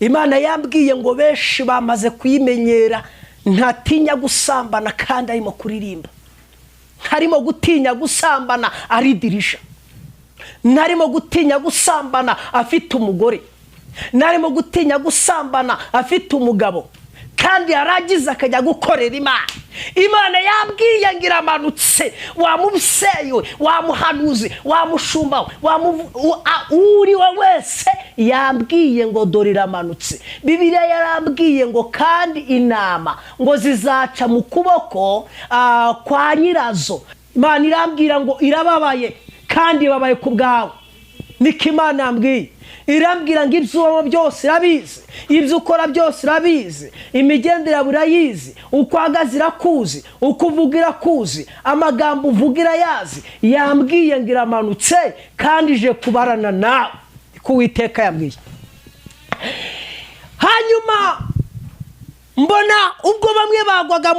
Imana yambwiye ngo benshi bamaze kuyimenyera ntatinya gusambana kandi arimo kuririmba, ntarimo gutinya gusambana aridirisha, ntarimo gutinya gusambana afite umugore, ntarimo gutinya gusambana afite umugabo, kandi yaragize akajya gukorera Imana yambwiye ngo iramanutse. Wa mubyeyi we, wa muhanuzi, wa mushumba uri we wese yambwiye ngo dore iramanutse. Bibiliya yarambwiye ngo kandi inama ngo zizaca mu kuboko kwa nyirazo. Imana irambwira ngo irababaye kandi ibabaye ku bwawe. Niko Imana yambwiye. Irambwira ngo ibyo ubamo byose irabizi, ibyo ukora byose irabizi, imigendera burayizi, uko uhagaze irakuzi, uko uvuga irakuzi, amagambo uvuga irayazi. Yambwiye ngo iramanutse kandi ije kubarana nawe, ko Uwiteka yambwiye. Hanyuma mbona ubwo bamwe bagwaga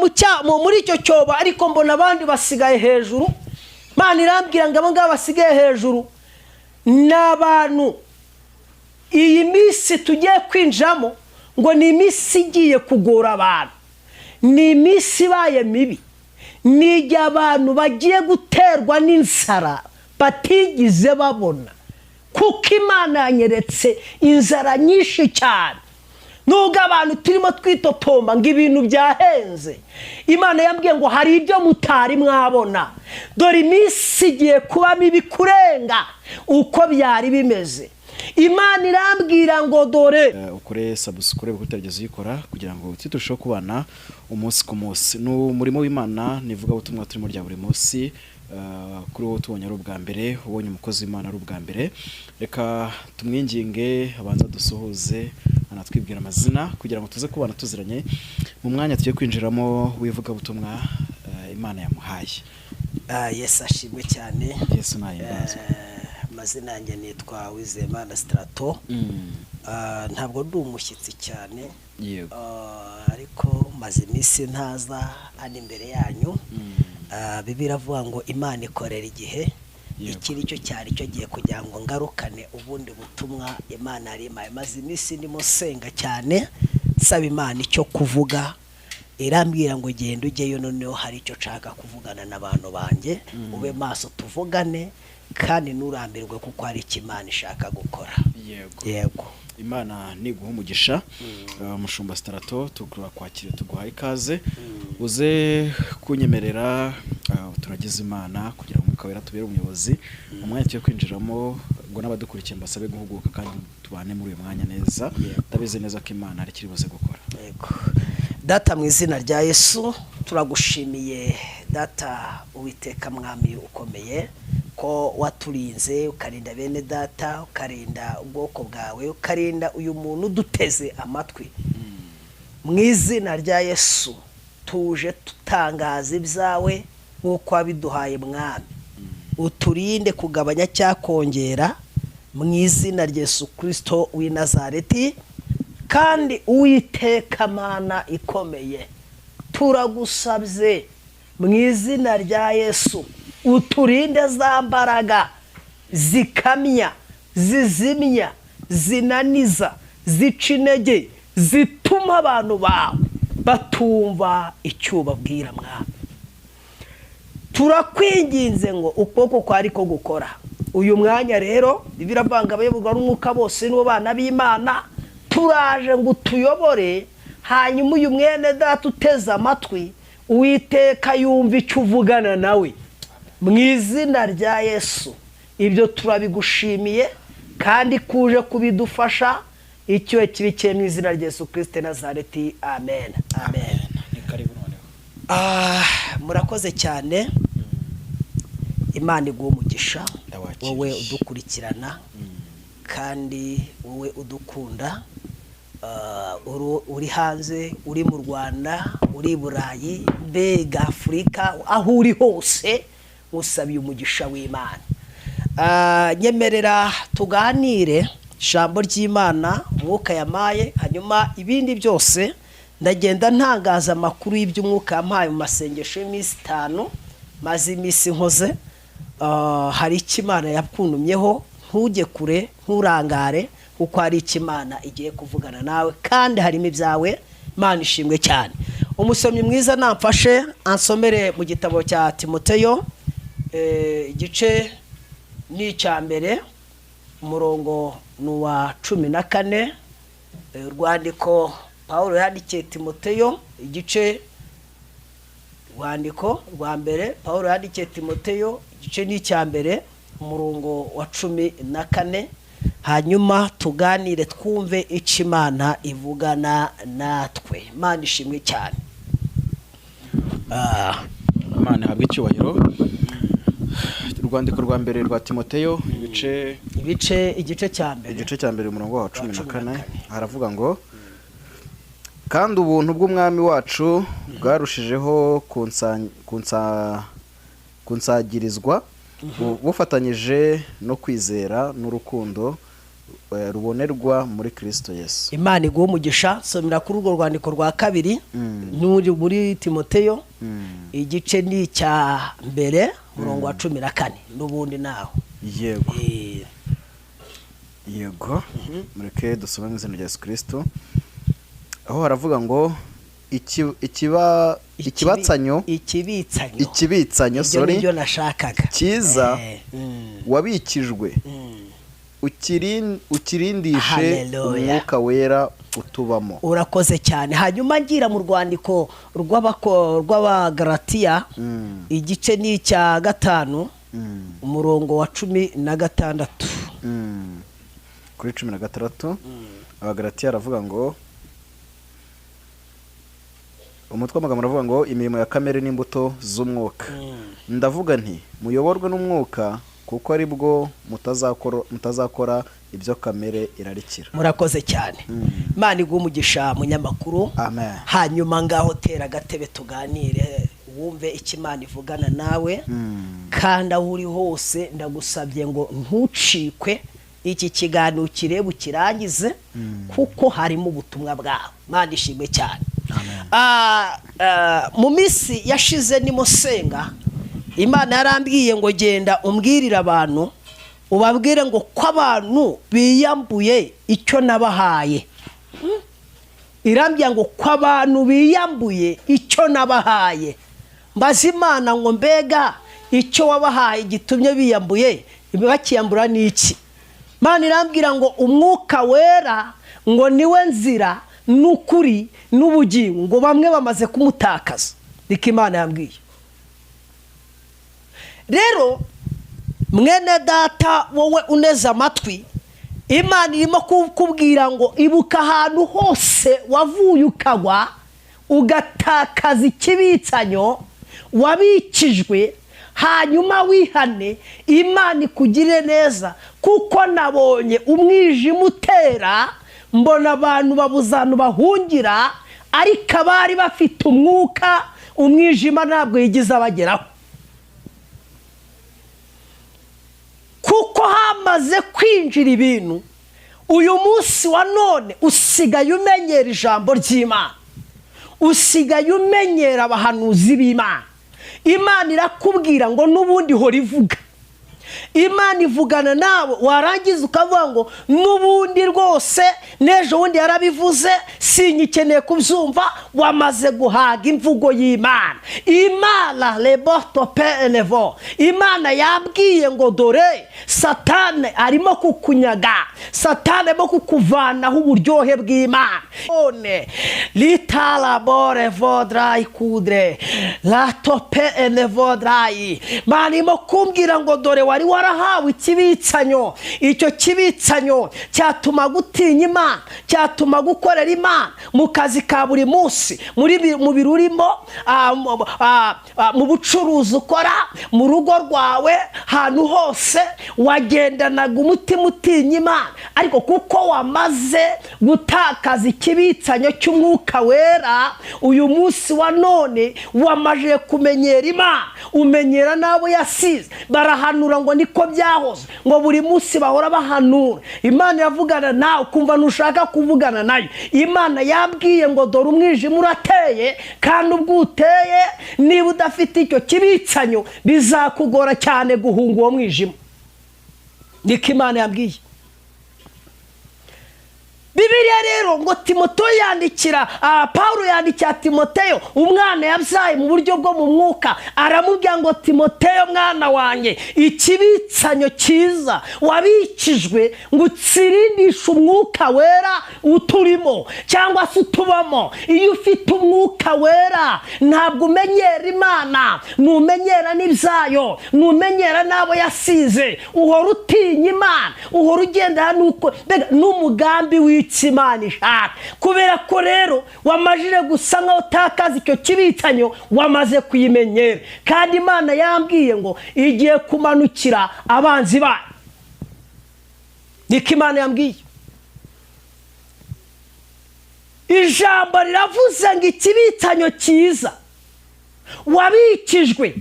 muri icyo cyobo, ariko mbona abandi basigaye hejuru. Imana irambwira ngo abo ngabo basigaye hejuru n'abantu iyi minsi tugiye kwinjamo ngo ni iminsi igiye kugora abantu, ni iminsi ibaye mibi, ni igihe abantu bagiye guterwa n'inzara batigize babona, kuko Imana yanyeretse inzara nyinshi cyane. Nubwo abantu turimo twitotomba ngo ibintu byahenze, Imana yambwiye ngo hari ibyo mutari mwabona. Dore iminsi igiye kuba mibi kurenga uko byari bimeze. Imana irambwira ngo dore ukore subscribe kutarigeze uyikora kugira ngo turusheho kubana umunsi ku munsi. N'umurimo w'Imana nivuga ubutumwa turimo rya buri munsi. Kuri wowe tubonye ari ubwa mbere, ubonye umukozi w'Imana ari ubwa mbere, reka tumwinginge abanza dusuhuze anatwibwira amazina kugira ngo tuze kubana tuziranye mu mwanya tugiye kwinjiramo wivuga ubutumwa Imana yamuhaye. Yesu ashimwe cyane. Yesu nahimbaza. Amazina yanjye nitwa Wizeyimana Strato. Ntabwo ndi umushyitsi cyane, ariko maze iminsi ntaza hano imbere yanyu. Bibiliya iravuga ngo Imana ikorera igihe, iki nicyo cyari cyo giye kugira ngo ngarukane ubundi butumwa Imana yari impaye. Maze iminsi ndimo senga cyane nsaba Imana icyo kuvuga. Irambwira ngo genda ujyeyo, noneho hari icyo nshaka kuvugana n'abantu banjye, ube maso tuvugane kandi nurambirwe kuko hari icyo Imana ishaka gukora. Yego. Imana niguha umugisha. Mushumba Strato kwakira tuguha ikaze, uze kunyemerera turagize Imana kugira ngo Umwuka Wera tubere umuyobozi mu mwanya cyo kwinjiramo, ngo n'abadukurikiye mbasabe guhuguka kandi tubane muri uyu mwanya neza. Ndabizi neza ko Imana ari kiri buze gukora. Yego. Data mu izina rya Yesu turagushimiye Data Uwiteka mwami ukomeye, ko waturinze ukarinda bene data, ukarinda ubwoko bwawe, ukarinda uyu muntu uduteze amatwi. Mu izina rya Yesu tuje tutangaza ibyawe nk'uko wabiduhaye mwami. Uturinde kugabanya cyakongera mu izina rya Yesu Kristo w'i Nazareti. Kandi Uwiteka Mana ikomeye, turagusabye mu izina rya Yesu, uturinde za mbaraga zikamya, zizimya, zinaniza, zica intege, zituma abantu bawe batumva icyo ubabwira mwami. Turakwinginze ngo ukuboko kwari ko gukora uyu mwanya. Rero biravanga abayoborwa n'Umwuka bose n'abo bana b'Imana, turaje ngo tuyobore. Hanyuma uyu mwene data uteze amatwi, Uwiteka yumva icyo uvugana nawe mu izina rya Yesu. Ibyo turabigushimiye kandi kuje kubidufasha. Icyo kibikiye mu izina rya Yesu Kristo Nazareti. Amen. Amen. Murakoze cyane. Imana iguha umugisha, wowe udukurikirana kandi wowe udukunda. Uri hanze, uri mu Rwanda, uri Burayi, mbega Afurika, aho uri hose musabiye umugisha w'Imana. Nyemerera tuganire ijambo ry'Imana Umwuka yamaye, hanyuma ibindi byose ndagenda ntangaza amakuru y'iby'Umwuka yampaye mu masengesho y'iminsi 5 maze iminsi nkoze. Hari icyo Imana yakuntumyeho ntujye kure nturangare kuko hari icyo Imana igiye kuvugana nawe kandi harimo ibyawe. Imana ishimwe cyane. Umusomyi mwiza namfashe ansomere mu gitabo cya Timoteyo igice ni icya mbere umurongo wa 14. Urwandiko Pawulo yandikiye Timoteyo igice rwandiko rwa mbere Pawulo yandikiye Timoteyo igice ni icya mbere umurongo wa 14. Hanyuma tuganire twumve icyo Imana ivugana natwe. Imana ishimwe cyane. Imana habwe icyubahiro. Urwandiko rwa mbere rwa Timoteyo igice cya mbere umurongo wa 14 haravuga ngo kandi ubuntu bw'umwami wacu bwarushijeho kunsagirizwa bufatanyije no kwizera n'urukundo rubonerwa muri Kristo Yesu. Imana iguha umugisha. Somera kuri urwo rwandiko rwa kabiri n'uri muri Timoteyo igice ni icya mbere umurongo wa 14 n'ubundi naho. Yego mureke dusome mu izina rya Yesu Kristo. Aho haravuga ngo ikibitsanyo sorry ibyo nashakaga cyiza wabikijwe ukirindishe umwuka wera utubamo. Urakoze cyane. Hanyuma ngira mu rwandiko rw'Abagalatiya igice ni icya 5 umurongo wa 16. Kuri 16 Abagalatiya aravuga ngo umutwe w'amagambo aravuga ngo imirimo ya kamere n'imbuto z'umwuka. Ndavuga nti muyoborwe n'umwuka kuko ari bwo mutazakora ibyo kamere irarikira. Murakoze cyane. Imana iguha umugisha munyamakuru. Amen. Hanyuma ngaho tera agatebe tuganire wumve icyo Imana ivugana nawe kandi aho uri hose ndagusabye ngo ntucikwe iki kiganiro kirebe ukirangize kuko harimo ubutumwa bwawe. Imana ishimwe cyane. Mu minsi yashize ni musenga Imana yarambwiye ngo genda umbwirire abantu ubabwire ngo ko abantu biyambuye icyo nabahaye. Irambya ngo ko abantu biyambuye icyo nabahaye. Mbaza Imana ngo mbega icyo wabahaye gitumye biyambuye bakiyambura n'iki? Imana irambwira ngo umwuka wera ngo niwe nzira n'ukuri n'ubugingo ngo bamwe bamaze kumutakaza. Niko Imana yambwiye. Rero mwene data wowe uneza amatwi Imana irimo kukubwira ngo ibuka ahantu hose wavuye ukagwa ugatakaza ikibitsanyo wabikijwe hanyuma wihane Imana ikugire neza kuko nabonye umwijima utera mbona abantu babuzana bahungira ariko abari bafite umwuka umwijima ntabwo yigize abageraho kuko hamaze kwinjira ibintu. Uyu munsi wa none usigaye umenyera ijambo ry'Imana, usigaye umenyera abahanuzi b'Imana. Imana irakubwira ngo n'ubundi hora ivuga. Imana ivugana nawe warangiza ukavuga ngo n'ubundi rwose nejo wundi yarabivuze sinyikeneye kubyumva. Wamaze guhaga imvugo y'Imana. Imana leborto pelevo. Imana yabwiye ngo dore Satane arimo kukunyaga, Satane arimo kukuvanaho uburyohe bw'Imana. One litalabore vodrai kudre la tope enevodrai. Imana irimo kumbwira ngo dore wari warahawe ikibitsanyo. Icyo kibitsanyo cyatuma gutinya Imana, cyatuma gukorera Imana mu kazi ka buri munsi, mu birurimo, mu bucuruzi ukora, mu rugo rwawe, hantu hose wagendanaga umutima utinya Imana. Ariko kuko wamaze gutakaza ikibitsanyo cy'umwuka wera, uyu munsi wa none wamaje kumenyera Imana, umenyera nabo yasize. Barahanura ngo niko byahoze, ngo buri munsi bahora bahanura. Imana yavugana nawe kumva nushaka kuvugana nayo. Imana yabwiye ngo dore umwijima urateye kandi ubwo uteye niba udafite icyo kibitsanyo bizakugora cyane guhunga uwo mwijima. niko Imana yambwiye. Bibiliya rero ngo Timoteyo yandikira Paulo yandikira Timoteyo umwana yabyaye mu buryo bwo mu mwuka, aramubwira ngo Timoteyo mwana wanjye, ikibitsanyo cyiza wabikijwe ngo utsirindishe umwuka wera uturimo cyangwa se utubamo. Iyo ufite umwuka wera ntabwo umenyera Imana, numenyera n'ibyayo, numenyera n'abo yasize, uhora utinya Imana, uhora ugendera n'umugambi Imana ishaka. Kubera ko rero wamajije gusa nkaho utakaza icyo kibitsanyo, wamaze kuyimenyera. Kandi Imana yambwiye ngo igiye kumanukira abanzi bayo, niko Imana yambwiye. Ijambo riravuze ngo ikibitsanyo cyiza wabikijwe,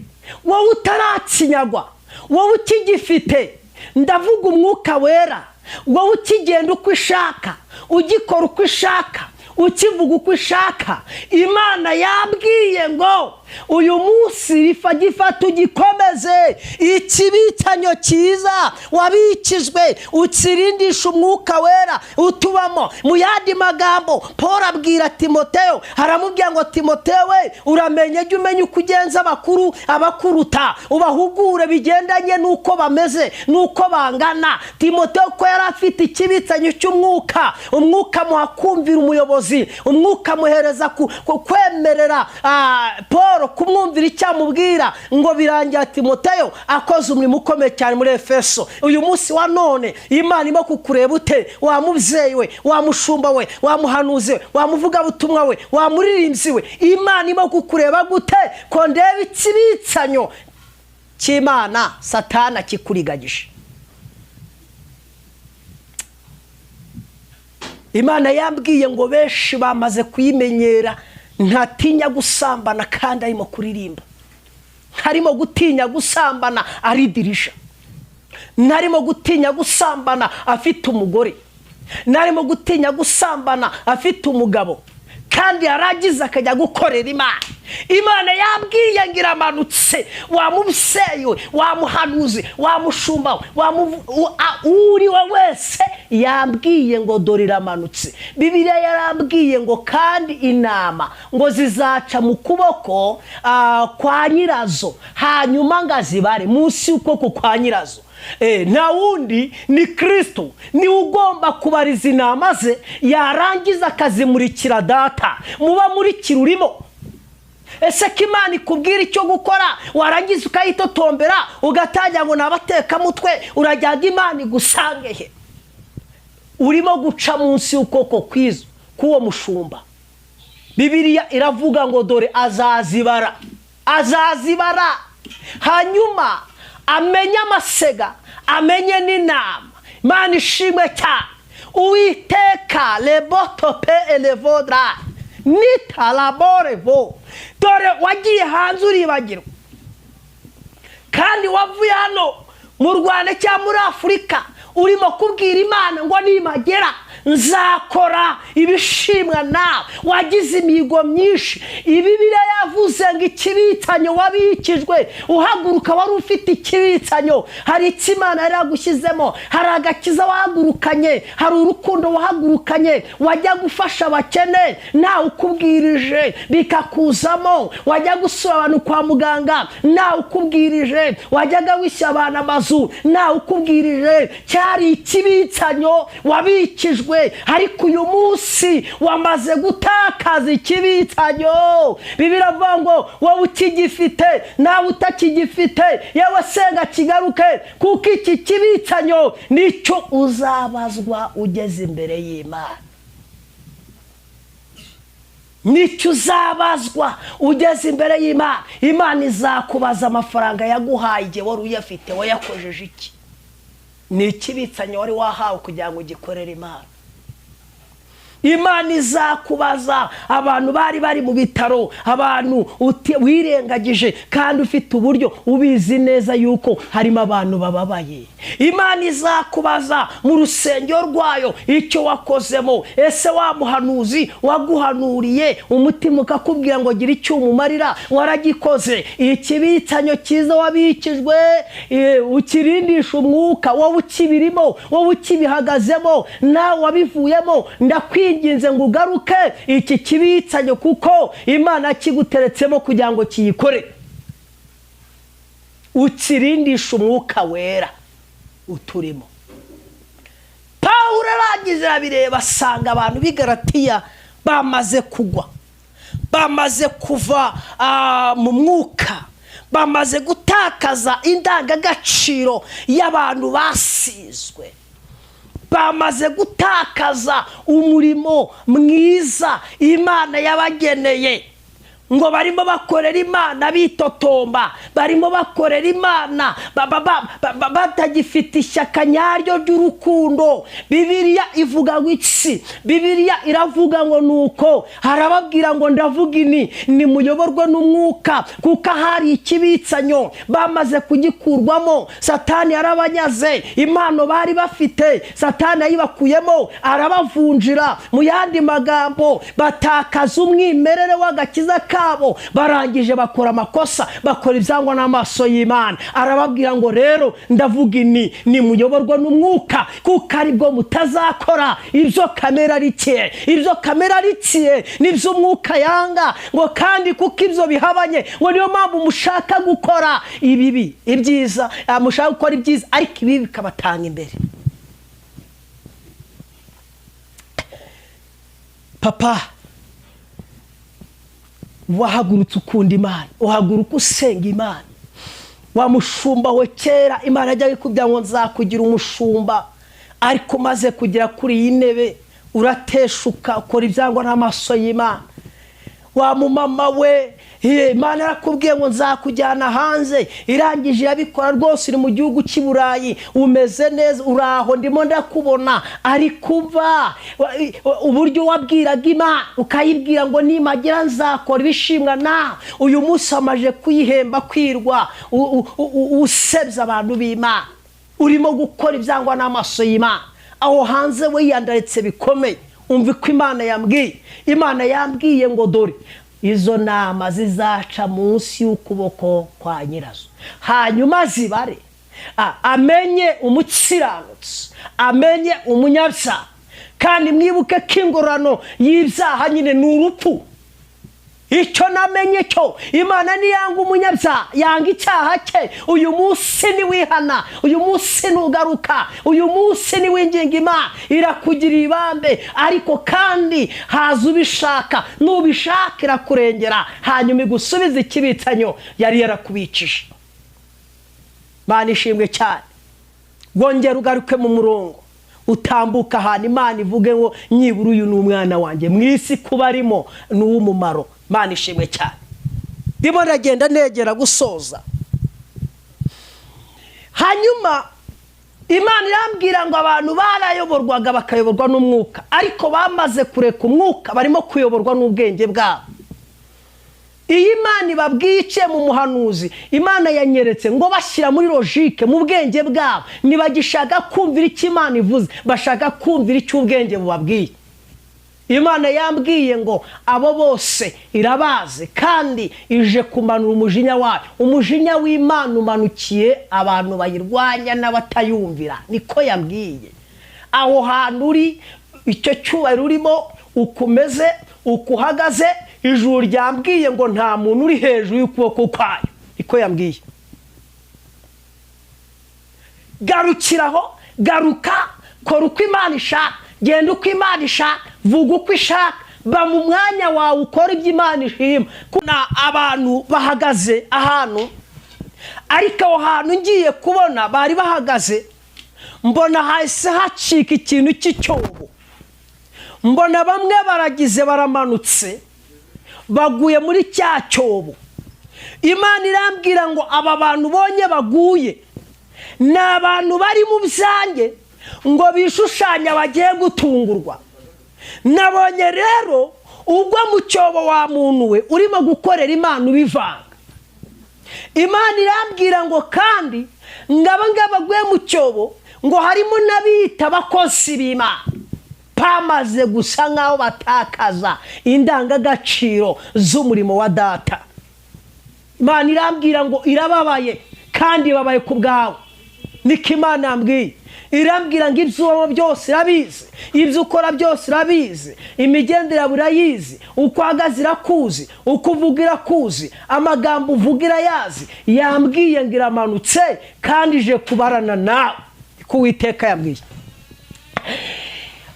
wowe utarakinyagwa, wowe ukigifite, ndavuga umwuka wera, wowe ukigenda uko ishaka, ugikora uko ishaka, ukivuga uko ishaka. Imana yambwiye ngo uyu munsi rifa gifata ugikomeze ikibitsanyo cyiza wabikijwe, utsirindisha umwuka wera utubamo. Mu yandi magambo Paul abwira Timoteyo, aramubwira ngo Timoteyo we, uramenye, jya umenya uko ugenza abakuru, abakuruta, ubahugure bigendanye n'uko bameze, n'uko bangana. Timoteyo ko yari afite ikibitsanyo cy'umwuka, umwuka muha kumvira umuyobozi, umwuka muhereza kwemerera Paul kumwumvira icyamubwira, ngo birangira Timoteyo akoze umurimo ukomeye cyane muri Efeso. Uyu munsi wa none Imana irimo kukureba ute, wa mubyeyi we, wa mushumba we, wa muhanuzi we, wa muvugabutumwa we, wa muririmbyi we, Imana irimo kukureba gute ko ndeba ikibitsanyo cy'Imana Satani kikurigagije. Imana yambwiye ngo benshi bamaze kuyimenyera, ntatinya gusambana kandi arimo kuririmba, harimo gutinya gusambana aridirisha, ntarimo gutinya gusambana afite umugore, ntarimo gutinya gusambana afite umugabo, kandi yaragize akajya gukorera Imana. Imana yambwiye ngo iramanutse, wa mubyeyi we, wa muhanuzi, wa mushumba we, uri we wese, yambwiye ngo dore iramanutse. Bibiliya yarambwiye ngo kandi intama ngo zizaca mu kuboko kwa nyirazo, hanyuma ngo azibare munsi y'ukuboko kwa nyirazo. Nta wundi ni Kristo, ni ugomba kubariza intama ze, yarangiza akazimurikira Data. Muba murikira urimo. Ese ko Imana ikubwira icyo gukora, warangiza ukayitotombera ugatangira ngo nabateka mutwe, urajyaga Imana igusange he? Urimo guca munsi y'ukuboko kwizo k'uwo mushumba. Bibiliya iravuga ngo dore azazibara, azazibara, hanyuma amenye amasega, amenye n'intama. Imana ishimwe cyane. Uwiteka lebotope elevodra nitalaborevo. Dore wagiye hanze uribagirwa, kandi wavuye hano mu Rwanda cyangwa muri Afurika urimo kubwira Imana ngo nimagera nzakora ibishimwa nawe. Wagize imihigo myinshi. Bibiliya yavuze ngo ikibitsanyo wabikijwe, uhaguruka wari ufite ikibitsanyo, hari icyo Imana yari yagushyizemo, hari agakiza wahagurukanye, hari urukundo wahagurukanye, wajya gufasha abakene nawe ukubwirije bikakuzamo, wajya gusura abantu kwa muganga nawe ukubwirije, wajyaga wishyura abantu amazu nawe ukubwirije. Cyari ikibitsanyo wabikijwe, ariko uyu munsi wamaze gutakaza ikibitsanyo. Bibiliya ivuga ngo wowe ukigifite nawe utakigifite, yewe senga kigaruke, kuko iki kibitsanyo nicyo uzabazwa ugeze imbere y'Imana. Nicyo uzabazwa ugeze imbere y'Imana. Imana izakubaza amafaranga yaguhaye igihe wari uyafite, wayakojeje iki? Ni ikibitsanyo wari wahawe kugira ngo ugikorere Imana. Imana izakubaza abantu bari mu bitaro, abantu wirengagije kandi ufite uburyo ubizi neza yuko harimo abantu bababaye. Imana izakubaza mu rusengero rwayo icyo wakozemo. Ese wa muhanuzi waguhanuriye umutima ukakubwira ngo gira icyo umumarira waragikoze? Ikibitsanyo cyiza wabikijwe ukirindisha umwuka, wowe ukibirimo, wowe ukibihagazemo, nawe wabivuyemo, ndakwinginze ngo ugaruke iki kibitsanyo kuko Imana kiguteretsemo kugira ngo kiyikore. Ukirindisha umwuka wera uturimo. Pawulo aragize abireba asanga abantu b'i Galatiya bamaze kugwa, bamaze kuva mu mwuka, bamaze gutakaza indangagaciro y'abantu basizwe, bamaze gutakaza umurimo mwiza Imana yabageneye. Ngo barimo bakorera Imana bitotomba, barimo bakorera Imana batagifite ishyaka nyaryo ry'urukundo. Bibiliya ivuga ngo iki? Bibiliya iravuga ngo nuko harababwira ngo ndavuga ini nimuyoborwe n'umwuka kuko hari ikibitsanyo bamaze kugikurwamo. Satani yarabanyaze, impano bari bafite Satani yibakuyemo arabavunjira. Mu yandi magambo batakaza umwimerere w'agakiza kabo, barangije bakora amakosa, bakora ibyangwa n'amaso y'Imana. Arababwira ngo rero ndavuga ini nimuyoborwa n'umwuka kuko aribwo mutazakora ibyo kamere arikiye. Ibyo kamere arikiye nibyo umwuka yanga, ngo kandi kuko ibyo bihabanye ngo niyo mpamvu mushaka gukora ibibi. Ibyiza mushaka gukora ibyiza ariko ibi bikabatanga imbere. Papa, wahagurutse ukunda Imana, uhaguruka usenga Imana. Wa mushumba we kera Imana yajya ikubwira ngo nzakugira umushumba, ariko maze kugera kuri iyi ntebe urateshuka ukora ibyangwa n'amaso y'Imana. Wa mumama we Imana yarakubwiye ngo nzakujyana hanze, irangije irabikora rwose, iri mu gihugu cy'i Burayi, umeze neza, uraho ndimo ndakubona. Ariko umva uburyo wabwiraga Imana ukayibwira ngo nimagira nzakora ibishimwa, na uyu munsi amaje kuyihemba kwirwa usebya abantu b'Imana, urimo gukora ibyangwa n'amaso y'Imana. Aho hanze we yandaritse bikomeye. Umva ko Imana yambwiye. Imana yambwiye ngo dore izo nama zizaca munsi y'ukuboko kwa nyirazo, hanyuma zibare, amenye umukiranutsi, amenye umunyabyaha. Kandi mwibuke ko ingororano y'ibyaha nyine ni urupfu. Icyo namenye cyo, Imana niyanga umunyabyaha yanga icyaha cye. Uyu munsi ni wihana, uyu munsi nugaruka, uyu munsi ni winginga Imana, irakugira ibambe. Ariko kandi haza ubishaka, nubishaka irakurengera, hanyuma igusubiza ikibitsanyo yari yarakubikije. Imana ishimwe cyane. Wongera ugaruke mu murongo, utambuka ahantu Imana ivuge ngo nyibura uyu ni umwana wanjye, mu isi kuba arimo ni uw'umumaro. Imana ishimwe cyane. Ndimo ndagenda negera gusoza. Hanyuma Imana irambwira ngo abantu barayoborwaga bakayoborwa n'umwuka, ariko bamaze kureka umwuka barimo kuyoborwa n'ubwenge bwabo. Iyi Imana ibabwiye mu muhanuzi, Imana yanyeretse ngo bashyira muri logique mu bwenge bwabo, ntibagishaka kumvira icyo Imana ivuze, bashaka kumvira icyo ubwenge bubabwiye. Imana yambwiye ngo abo bose irabaze kandi ije kumanura umujinya wayo. Umujinya w'Imana umanukiye abantu bayirwanya n'abatayumvira, niko yambwiye. Aho hantu uri, icyo cyubahiro urimo, ukumeze, ukuhagaze, ijuru ryambwiye ngo nta muntu uri hejuru y'ukuboko kwayo, niko yambwiye. Garukiraho, garuka, kora uko Imana ishaka, genda uko Imana ishaka, vuga uko ishaka, ba mu mwanya wawe ukora ibyo Imana ishima. Kuna abantu bahagaze ahantu, ariko aho hantu ngiye kubona bari bahagaze, mbona hahise hacika ikintu cy'icyobo. Mbona bamwe baragize baramanutse, baguye muri cya cyobo. Imana irambwira ngo aba bantu bonye baguye ni abantu bari mu byanjye, ngo bishushanya bagiye gutungurwa. nabonye rero ugwa mu cyobo wa muntu we urimo gukorera Imana ubivanga. Imana irambwira ngo kandi ngaba gwe mu cyobo ngo harimo n'abita abakozi b'Imana bamaze gusa nkaho batakaza indangagaciro z'umurimo wa data. Imana irambwira ngo irababaye kandi babaye ku bwawe. Niko Imana yambwiye. Irambwira ngo ibyo ubamo byose irabizi, ibyo ukora byose irabizi, imigendera urayizi, uko uhagaze irakuzi, uko uvuga irakuzi, amagambo uvuga irayazi. Yambwiye ngo iramanutse kandi ije kubarana nawe. Ko Uwiteka yambwiye.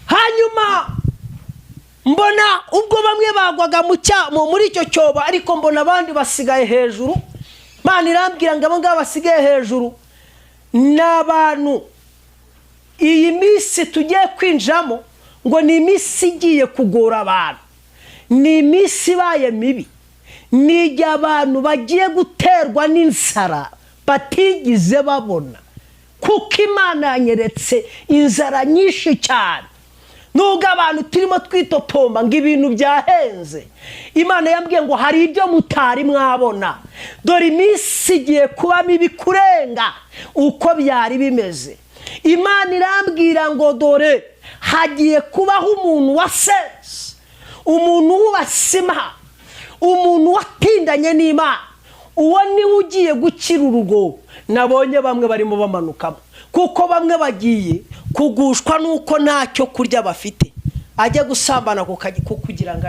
Hanyuma mbona ubwo bamwe bagwaga muri icyo cyobo, ariko mbona abandi basigaye hejuru. Imana irambwira ngo abo ngabo basigaye hejuru n'abantu iyi minsi tugiye kwinjamo ngo ni iminsi igiye kugora abantu, ni iminsi ibaye mibi, ni igihe abantu bagiye guterwa n'inzara batigize babona, kuko Imana yanyeretse inzara nyinshi cyane. Nubwo abantu turimo twitotomba ngo ibintu byahenze, Imana yambwiye ngo hari ibyo mutari mwabona. Dore iminsi igiye kuba mibi kurenga uko byari bimeze. Imana irambwira ngo dore hagiye kubaho umuntu wasenze, umuntu w'ubasima, umuntu watindanye n'Imana. Uwo niwe ugiye gukira urugo. Nabonye bamwe barimo bamanukamo, kuko bamwe bagiye kugushwa nuko ntacyo kurya bafite, ajye gusambana kugira ngo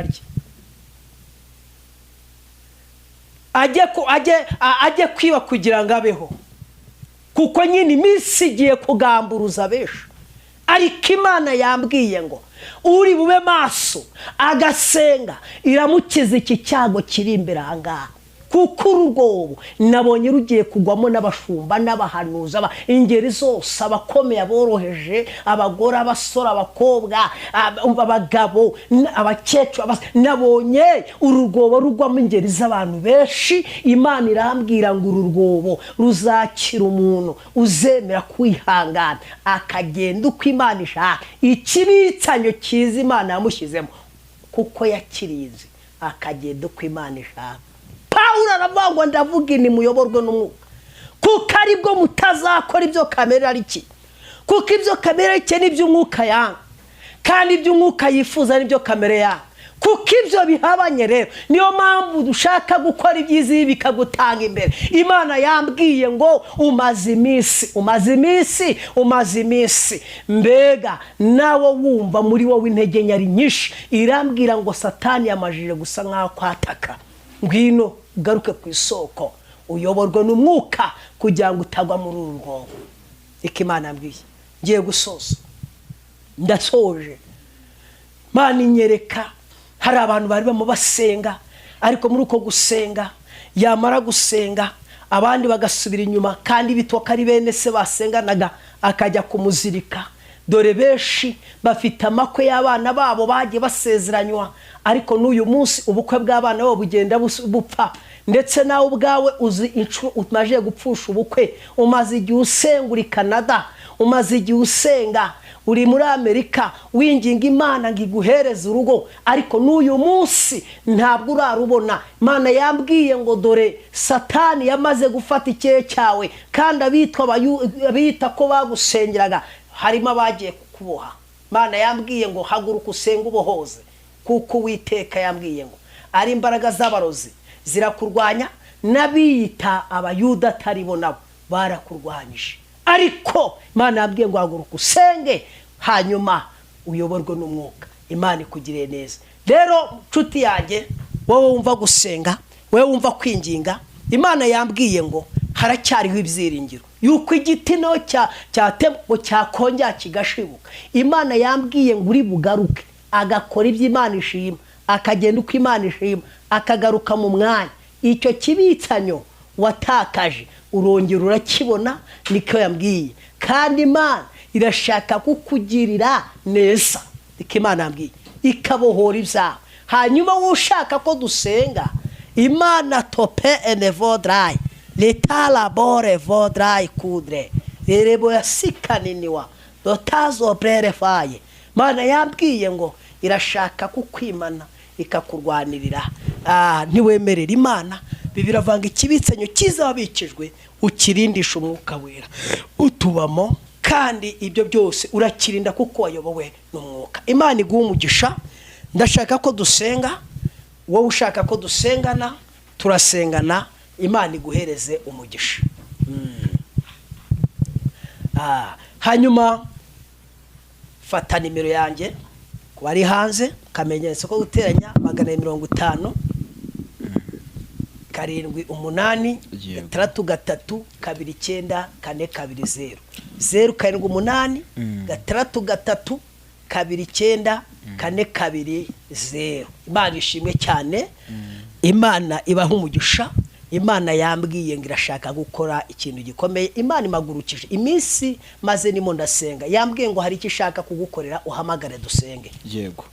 arye, ajye kwiba kugira ngo abeho, kuko nyine iminsi igiye kugamburuza benshi. Ariko Imana yambwiye ngo uri bube maso agasenga iramukiza iki cyago kiri imbere ahangaha. Kuko urugobo nabonye rugiye kugwamo n'abashumba n'abahanuzi, ingeri zose, abakomeye, aboroheje, abagore, abasore, abakobwa, abagabo, abakecuru. Nabonye urugobo rugwamo ingeri z'abantu benshi. Imana irambwira ngo uru rwobo ruzakira umuntu uzemera kwihangana akagenda uko Imana ishaka. Ikibitsanyo cyiza Imana yamushyizemo, kuko yakirize akagenda uko Imana ishaka. Pawulo aravuga ngo ndavuga ni muyoborwe n'Umwuka, kuko aribwo mutazakora ibyo kamere ari ki, kuko ibyo kamere cye n'ibyo Umwuka yanga, kandi ibyo Umwuka yifuza n'ibyo kamere yanga, kuko ibyo bihabanye. Rero niyo mpamvu dushaka gukora ibyiza bikagutanga imbere. Imana yambwiye ngo umaze iminsi mbega nawe wumva muri wowe intege nyari nyinshi. Irambwira ngo Satani yamajije gusa nkaho kwataka. Ngwino ugaruke ku isoko uyoborwe n'Umwuka kugira ngo utagwa muri uru rwobo. Iki Imana yambwiye. Ngiye gusoza, ndasoje. Imana inyereka hari abantu bari bamo basenga, ariko muri uko gusenga yamara gusenga abandi bagasubira inyuma, kandi bitoka ari bene se basenganaga akajya kumuzirika. Dore benshi bafite amakwe y'abana babo bagiye basezeranywa, ariko n'uyu munsi ubukwe bw'abana babo bugenda bupfa. Ndetse nawe ubwawe uzi inshuro umaje gupfusha ubukwe. Umaze igihe usenga uri Canada, umaze igihe usenga uri muri Amerika winginga Imana ngo iguhereze urugo, ariko n'uyu munsi ntabwo urarubona. Imana yambwiye ngo dore Satani yamaze gufata ikirere cyawe, kandi abita ko bagusengeraga harimo abagiye kukuboha. Imana yambwiye ngo haguruka usenga ubohoze, kuko Uwiteka yambwiye ngo ari imbaraga z'abarozi zirakurwanya, n'abiyita abayuda atari bo nabo barakurwanyije. Ariko Imana yambwiye ngo haguruka usenge, hanyuma uyoborwe n'Umwuka. Imana ikugiriye neza. Rero nshuti yanjye, wowe wumva gusenga, wowe wumva kwinginga, Imana yambwiye ngo haracyariho ibyiringiro yuko igiti no cyatembo cyakongera kigashibuka. Imana yambwiye ngo uri bugaruke agakora ibyo Imana ishima, akagenda uko Imana ishima, akagaruka mu mwanya. Icyo kibitsanyo watakaje urongera urakibona. Niko yambwiye, kandi Imana irashaka kukugirira neza. Niko Imana yambwiye, ikabohora ibyawe. Hanyuma ushaka ko dusenga, Imana tope enevodrayi leta labore vodrayi kudre erebo yasikaniniwa dotazo brere faye Imana yambwiye ngo irashaka kukwimana ikakurwanirira. Ntiwemerera Imana, Bibiliya ivanga ikibitsenyo cyiza wabikijwe ukirindisha umwuka wera utubamo, kandi ibyo byose urakirinda kuko wayobowe n'umwuka. Imana iguha umugisha. Ndashaka ko dusenga, wowe ushaka ko dusengana turasengana, Imana iguhereze umugisha. Hanyuma fata nimero yanjye ku bari hanze, kamenyetso ko guteranya 450 7 8 6 3 2 9 4 2 0 0 7 8 6 3 2 9 4 2 0. Imana ishimwe cyane. Imana ibaha umugisha. Imana yambwiye ngo irashaka gukora ikintu gikomeye. Imana imagurukije iminsi maze nimo ndasenga, yambwiye ngo hari icyo ishaka kugukorera, uhamagare dusenge. Yego.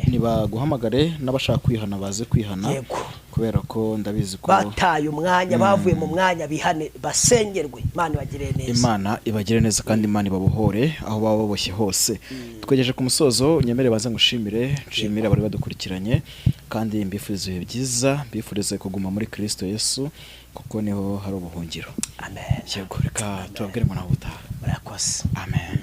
Niba guhamagare n'abashaka kwihana baze kwihana. Yego. Kubera ko ndabizi ko bataye umwanya, bavuye mu mwanya, bihane basengerwe. Imana ibagire neza. Imana ibagire neza kandi Imana ibabohore aho baba baboshye hose. Twegeje ku musozo, nyemere baze ngushimire, nshimira abari badukurikiranye, kandi mbifurize ibihe byiza, mbifurize kuguma muri Kristo Yesu kuko niho hari ubuhungiro. Amen. Yego, reka tubabwire ngo naho utaha. Murakoze. Amen.